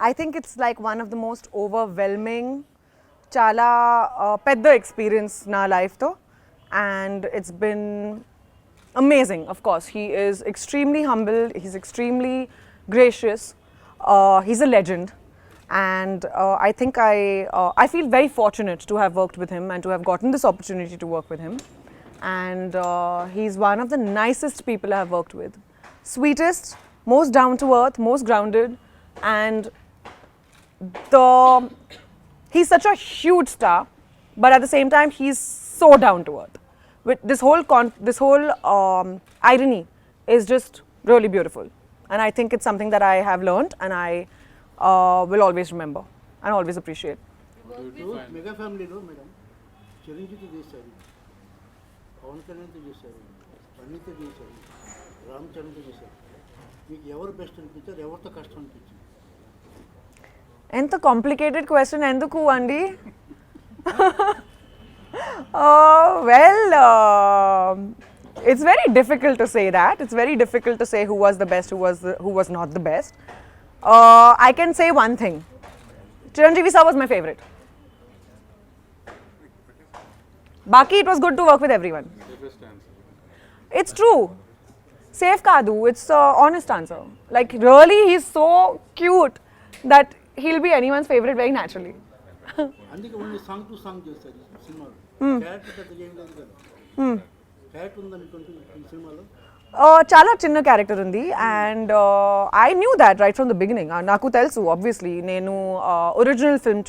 I think it's like one of the most overwhelming, chala pedda experience na life tho, and it's been amazing. Of course, he is extremely humble. He's extremely gracious. He's a legend, and I think I feel very fortunate to have worked with him and to have gotten this opportunity to work with him. And he's one of the nicest people I have worked with. Sweetest, most down to earth, most grounded, and he's such a huge star, but at the same time he's so down to earth. With this whole irony is just really beautiful, and I think it's something that I have learned and I will always remember and always appreciate. Mega family lo madam, Chiranjeevi చేశారు, పవన్ కళ్యాణ్ చేశారు, అనిత చేశారు, రామ్ చరణ్ చేశారు. మీకు ఎవరు best అనిపించారు, ఎవరితో కష్టం అనిపించింది? ఎంత కాంప్లికేటెడ్ క్వశ్చన్ ఎందుకు అండి? It's very difficult to say that. It's very difficult to say who was the best, who was not the best. I can say one thing. Chiranjeevi sir was my favorite. Baki, it was good to work with everyone. It's true. Safe Kadu, it's an honest answer. Like really, he's so cute that he'll be anyone's favorite very naturally. అందుకే only song to song చేశారు సినిమాలో. Character పెద్ద ఏం లేదు కదా. Character ఉందనుకుంటే ఈ సినిమాలో చాలా చిన్న క్యారెక్టర్ ఉంది, and I knew that right from the beginning. నాకు తెలుసు ఆబ్వియస్లీ, నేను original film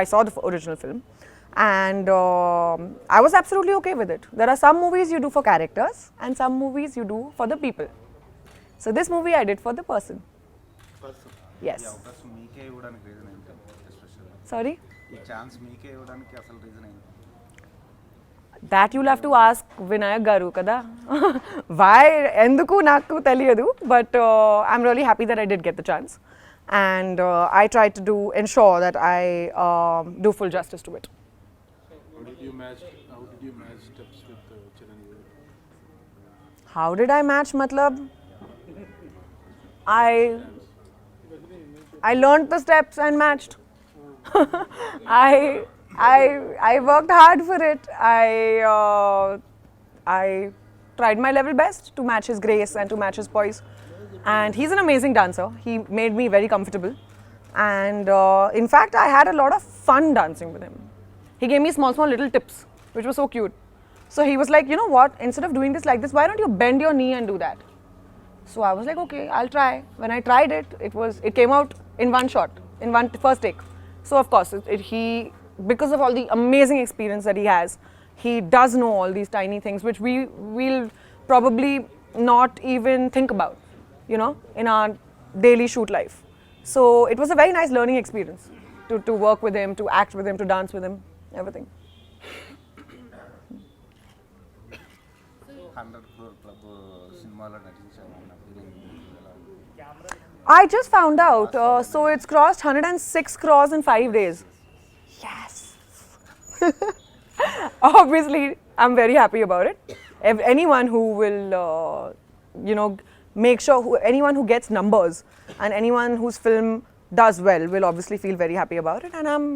I saw the original film and I was absolutely okay with it. There are some movies you do for characters and some movies you do for the people. So this movie I did for the person. Yes. Sorry? That you'll have to ask Vinayak garu kada. Why enduku naku teliyadu, but I'm really happy that I did get the chance, and I tried to ensure that I do full justice to it. How did you match steps with Chiranjeevi? How did I match matlab? I learned the steps and matched. I worked hard for it. I tried my level best to match his grace and to match his poise. And he's an amazing dancer. He made me very comfortable. And in fact, I had a lot of fun dancing with him. He gave me small little tips, which was so cute. So he was like, you know what, instead of doing this like this, why don't you bend your knee and do that? So I was like, okay, I'll try. When I tried it, it came out in one shot, in one first take. So of course, because of all the amazing experience that he has, he does know all these tiny things which we'll probably not even think about, you know, in our daily shoot life. So it was a very nice learning experience to work with him, to act with him, to dance with him, everything. 100 crore club సినిమాలో నటించాను. I just found out, so it's crossed 106 crores in 5 days. Yes. Obviously, I'm very happy about it. Anyone who will, make sure, anyone who gets numbers and anyone whose film does well will obviously feel very happy about it, and I'm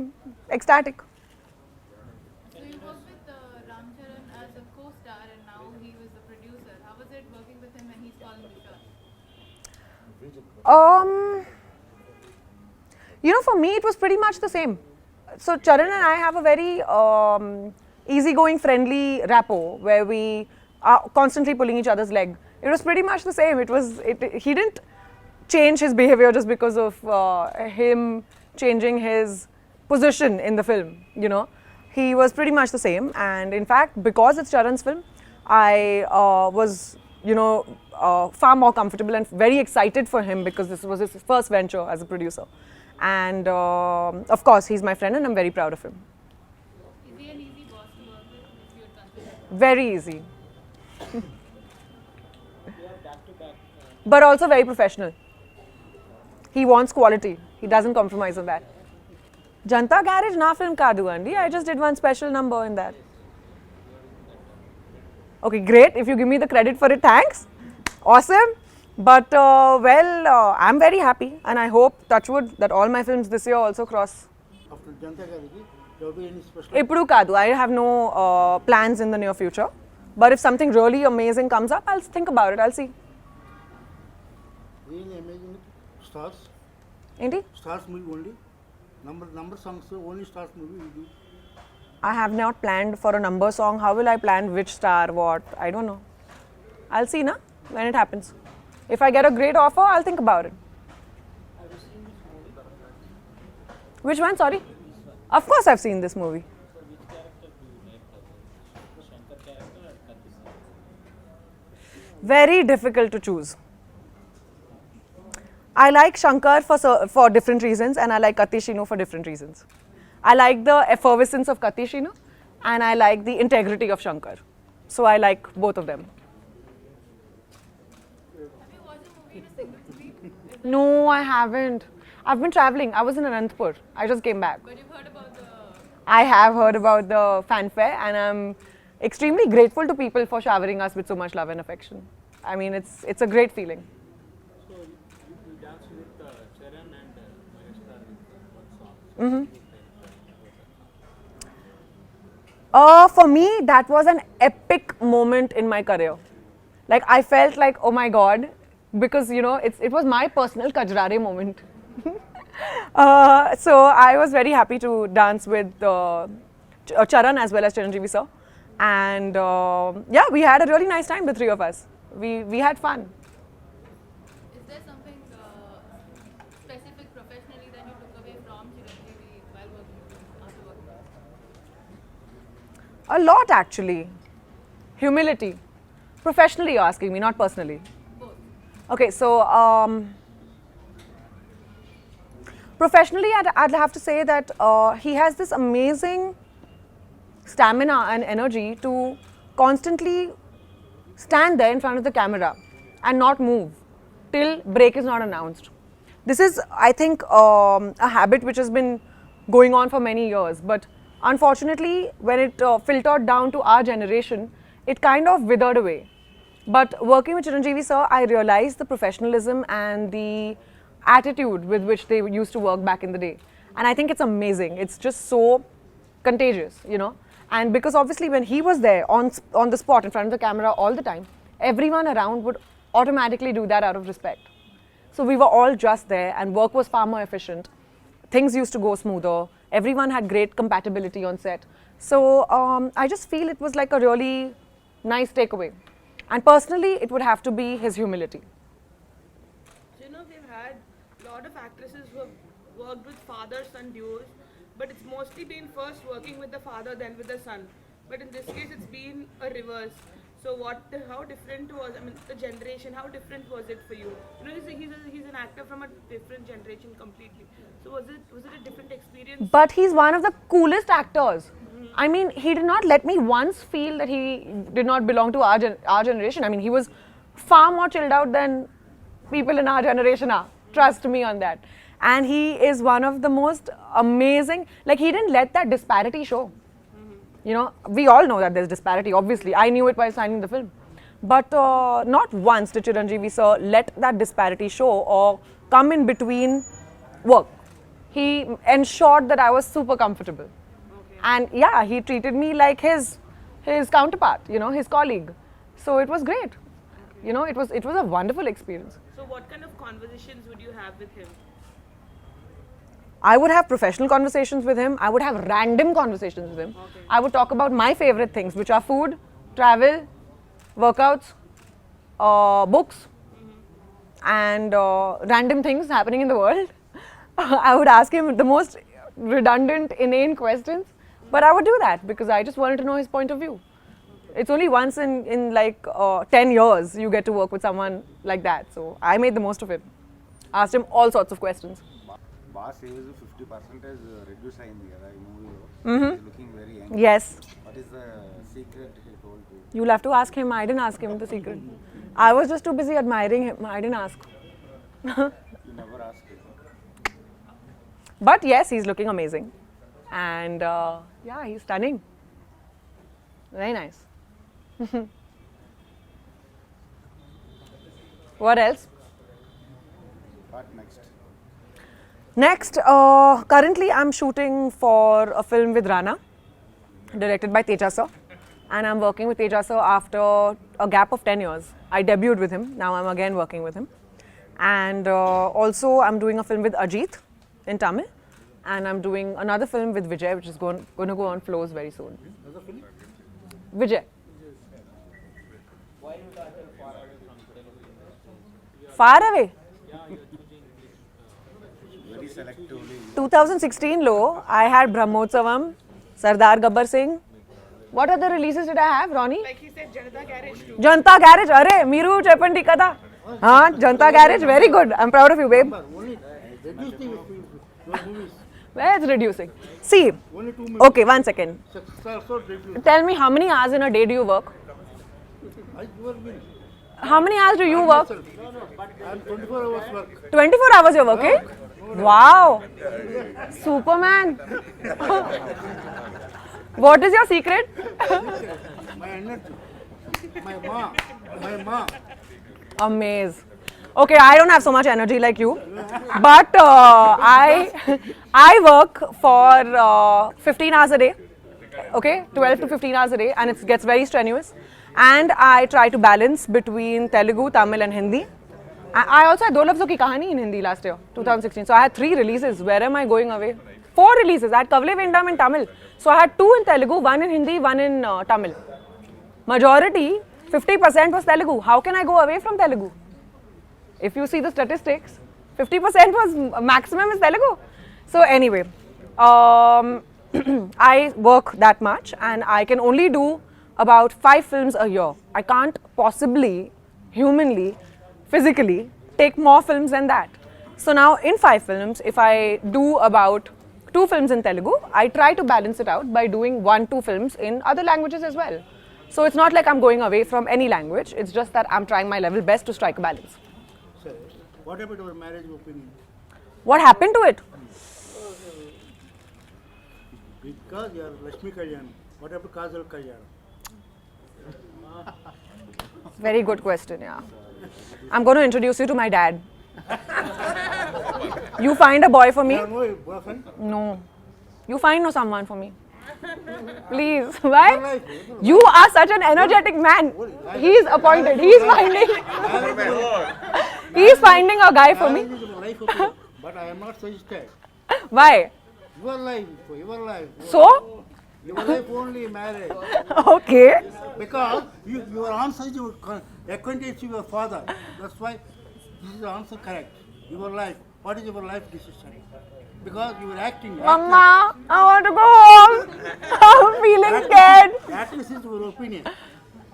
ecstatic. So you worked with Ram Charan as a co-star, and now he was the producer. How was it working with him when he's calling the shots? For me, it was pretty much the same. So Charan and I have a very easygoing, friendly rapport where we are constantly pulling each other's leg. It was pretty much the same. He didn't change his behavior just because of him changing his position in the film, you know. He was pretty much the same, and in fact, because it's Charan's film, I was, far more comfortable and very excited for him because this was his first venture as a producer. And of course, he's my friend and I'm very proud of him. Is he an easy boss to work with, if you would consider? Very easy. But also very professional. He wants quality. He doesn't compromise on that. Janta Garage na film kaadu andi. I just did one special number in that. Okay, great. If you give me the credit for it, thanks. Awesome. But I'm very happy, and I hope, touchwood, that all my films this year also cross. After Janta Gariki, there will be any special? Ippudu kaadu. I have no plans in the near future. But if something really amazing comes up, I'll think about it. I'll see. Really amazing stars. Enti? Stars movie only. Number songs only stars movie we do. I have not planned for a number song. How will I plan which star, what? I don't know. I'll see, na, when it happens. If I get a great offer, I'll think about it. Which one? Sorry? Of course I've seen this movie. Very difficult to choose. I like Shankar for different reasons, and I like Katishino for different reasons. I like the effervescence of Katishino, and I like the integrity of Shankar. So I like both of them. Have you watched the movie in a single week? No, I haven't. I've been traveling. I was in Anantapur. I just came back. But you've heard about the. I have heard about the fanfare, and I'm extremely grateful to people for showering us with so much love and affection. I mean, it's a great feeling. So you danced with Charan and Mahesh with one song. For me, that was an epic moment in my career. Like, I felt like, oh my God, because, you know, it was my personal Kajrare moment. So I was very happy to dance with Charan as well as Chiranjeevi sir. And yeah, we had a really nice time, the three of us. We had fun. Is there something specific professionally that you took away from Chiranjeevi while working with him, after working with him? A lot, actually. Humility. Professionally, you're asking me, not personally. Both. Okay, so professionally, I'd have to say that he has this amazing stamina and energy to constantly stand there in front of the camera and not move till break is not announced. This is, I think, a habit which has been going on for many years, but unfortunately, when it filtered down to our generation, it kind of withered away. But working with Chiranjeevi sir, I realized the professionalism and the attitude with which they used to work back in the day. And I think it's amazing. It's just so contagious, you know. And because obviously when he was there on the spot in front of the camera all the time, everyone around would automatically do that out of respect. So we were all just there, and work was far more efficient. Things used to go smoother. Everyone had great compatibility on set. So I just feel it was like a really nice takeaway. And personally, it would have to be his humility. So, you know, we've had a lot of actresses who have worked with father-son duos, but it's mostly been first working with the father, then with the son. But in this case, it's been a reverse. So, how different was, I mean, the generation, how different was it for you? You know, he's an actor from a different generation completely. So, was it a different experience? But he's one of the coolest actors. I mean, he did not let me once feel that he did not belong to our generation. I mean, he was far more chilled out than people in our generation are. Trust me on that. And he is one of the most amazing, like, he didn't let that disparity show. You know, we all know that there's disparity, obviously. I knew it while signing the film. But not once did Chiranjeevi sir let that disparity show or come in between work. He ensured that I was super comfortable. And yeah, he treated me like his counterpart, you know, his colleague. So it was great. You know, it was a wonderful experience. So, what kind of conversations would you have with him? I would have professional conversations with him. I would have random conversations with him. Okay. I would talk about my favorite things, which are food, travel, workouts, books, and random things happening in the world. I would ask him the most redundant, inane questions, but I would do that because I just wanted to know his point of view. It's only once in like 10 years you get to work with someone like that. So I made the most of it. Asked him all sorts of questions. Boss age 50% reduce అయింది కదా ఈ మూవీలో looking very young Yes. What is the secret he told you You'll have to ask him. I didn't ask him the secret. I was just too busy admiring him. I didn't ask. You never ask But yes, he's looking amazing. And yeah, he's stunning. Very nice. What else? What next? Next, currently I'm shooting for a film with Rana, directed by Teja sir. And I'm working with Teja sir after a gap of 10 years. I debuted with him, now I'm again working with him. And also I'm doing a film with Ajit in Tamil. And I'm doing another film with Vijay, which is going to go on floors very soon. Another film? Vijay. Far away? Very selectively. 2016 lo, I had Brahmotsavam, Sardar Gabbar Singh. What other releases did I have, Ronnie? Like he said, Janata Garage too. Janta Garage, arre, Miru Cheppandi kada. Haan, Janta Garage, very good. I'm proud of you, babe. Only reduce the your movies. Where it's reducing. See, Only 2 movies. okay, 1 second. So reduce. Tell me how many hours in a day do you work? You are me. How many hours do you work? I'm 24 hours work. 24 hours you're working? Wow. Superman. What is your secret? My energy. My ma. Amaze. Okay, I don't have so much energy like you, but I work for 15 hours a day. Okay, 12 to 15 hours a day, and it gets very strenuous. And I try to balance between Telugu, Tamil, and Hindi. I also had 2 lafzon ki kahani in Hindi last year, 2016. So I had 3 releases. Where am I going away? 4 releases. I had Kavle Vendam in Tamil. So I had 2 in Telugu, 1 in Hindi, 1 in Tamil. Majority, 50% was Telugu. How can I go away from Telugu? If you see the statistics, 50% was maximum is Telugu. So anyway, I work that much and I can only do about 5 films a year. I can't possibly, humanly, physically take more films than that. So now in 5 films, if I do about 2 films in Telugu, I try to balance it out by doing 1-2 films in other languages as well. So it's not like I'm going away from any language, it's just that I'm trying my level best to strike a balance. Sir, what about your marriage opinion? What happened to it? Because you are Lakshmi Kalyan. What about Kajal Agarwal? Very good question, yeah. I'm going to introduce you to my dad. You find a boy for me? You have no boyfriend? No. You find someone for me. Please. Why? You are such an energetic man. He's appointed. He's finding a guy for me. Marriage is my life opinion, but I am not suggested. Why? Your life, your life. So? Your life only marriage. Okay. Because your answer is acquaintance with your father. That's why this is the answer correct. Your life. What is your life decision? Because you are acting. Mama, I want to go home. I'm feeling scared. Actress is your opinion.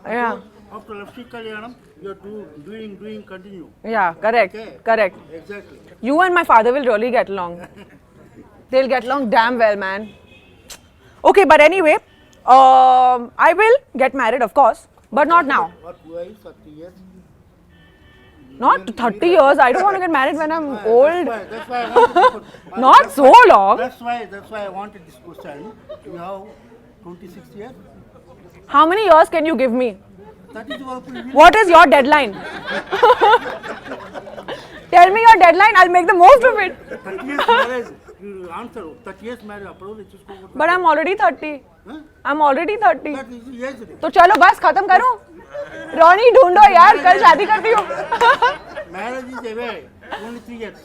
Yeah. After Lakshmi Kalyanam, you are doing, continue. Yeah, correct. Okay. Correct. Exactly. You and my father will really get along. They'll get along damn well, man. Okay, but anyway, I will get married, of course, but not now. What why 30 years? Not 30 years. I don't want to get married when I'm old. That's why I wanted to Not so long. That's why I wanted this question. You have 26 years. How many years can you give me? That is your opinion. What is your deadline? Tell me your deadline. I'll make the most of it. 30 years marriage. You answer 30 years marriage. Approve it. Just go. But I'm already 30. Huh? I'm already 30. That is yes. तो चलो बस खत्म करो. Ronnie ढूंढो यार कल शादी करती हूँ. Marriage is away. Only 3 years.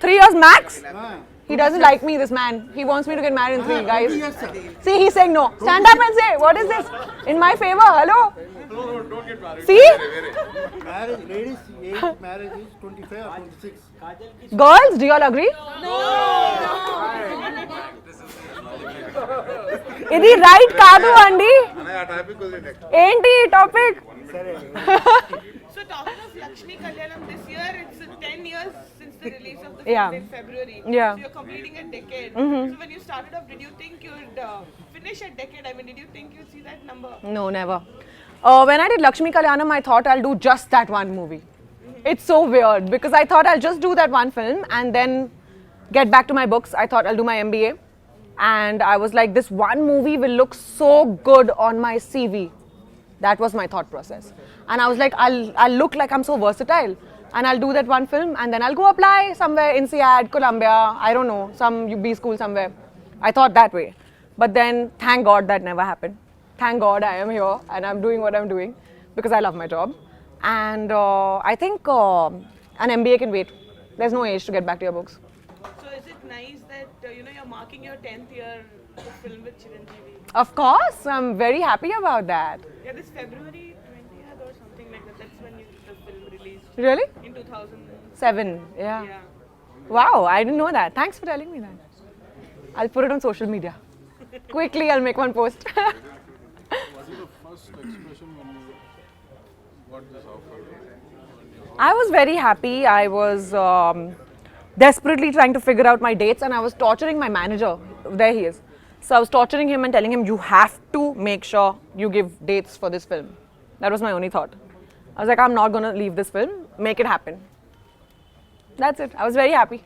3 years max. Ah. He doesn't like me, this man. He wants me to get married in 3, 3 guys. years, sir. See, he's saying no. Stand up and say, what is this? In my favor, hello? No, don't get married. See? Marriage, ladies' age marriage is 25 or 26. Girls, do you all agree? ఇది right కాదు అండి ఏంటి topic So talking of Lakshmi Kalyanam, this year it's 10 years since the release of the Yeah. film in February. Yeah. So you're completing a decade. So when you started off, did you think you'd finish a decade? I mean, did you think you'd see that number? No, never. When I did Lakshmi Kalyanam, I thought I'll do just that one movie. It's so weird because I thought I'll just do that one film and then get back to my books. I thought I'll do my MBA. And I was like, this one movie will look so good on my CV. That was my thought process. And I was like, I'll look like I'm so versatile. and I'll do that one film, and then I'll go apply somewhere in INSEAD, Columbia, I don't know, some B school somewhere. I thought that way. But then, thank God that never happened. Thank God I am here and I'm doing what I'm doing because I love my job. And I think an MBA can wait. There's no age to get back to your books. So is it nice that you're marking your 10th year to film with Chiranjeevi? Of course, I'm very happy about that. Yeah, this February 20th or something like that. That's when the film released. Really? In 2007. 7, yeah. Yeah. Wow, I didn't know that. Thanks for telling me that. I'll put it on social media. Quickly, I'll make one post. Was it the first expression when you got this offer? I was very happy. I was desperately trying to figure out my dates, and I was torturing my manager. There he is. So I was torturing him and telling him, you have to make sure you give dates for this film. That was my only thought. I was like, I'm not going to leave this film. Make it happen. That's it. I was very happy.